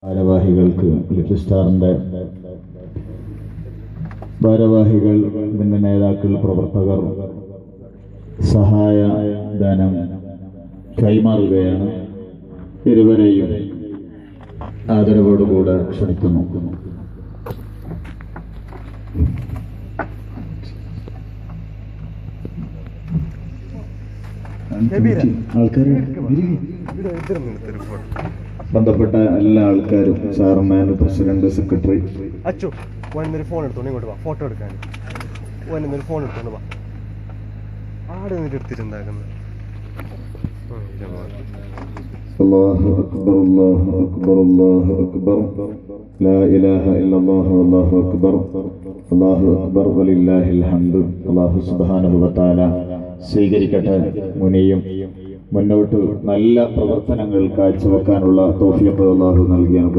ഭാരവാഹികൾക്ക് little സ്റ്റാറിൻ്റെ ഭാരവാഹികൾ, ഇതിൻ്റെ നേതാക്കൾ, പ്രവർത്തകർ സഹായ ധനം കൈമാറുകയാണ്. ഇരുവരെയും ആദരവോടുകൂടെ ക്ഷണിക്കുന്നു. ബന്ധപ്പെട്ട എല്ലാ ആൾക്കാരും, chairman, president, secretary. Achu phone എടുത്തോണ്ട് ഇങ്ങോട്ട് വാ, ഫോട്ടോ എടുക്കാൻ. ഫോൺ എടുത്തോണ്ട് വാ. ആടെ നിന്നിട്ട് എടുത്തിട്ടുണ്ടാക്കുന്നത്. അല്ലാഹു അക്ബർ, അല്ലാഹു അക്ബർ, അല്ലാഹു അക്ബർ, ലാ ഇലാഹ ഇല്ലല്ലാഹു അല്ലാഹു അക്ബർ, അല്ലാഹു അക്ബർ, വലില്ലാഹിൽ ഹംദ്. അല്ലാഹു സുബ്ഹാനഹു വ തആല സ്വീകരിക്കട്ടെ. മുനിയും മുന്നോട്ട് നല്ല പ്രവർത്തനങ്ങൾ കാഴ്ചവെക്കാനുള്ള തൗഫീഖ് അല്ലാഹു നൽകി അനുഗ്രഹിക്കട്ടെ.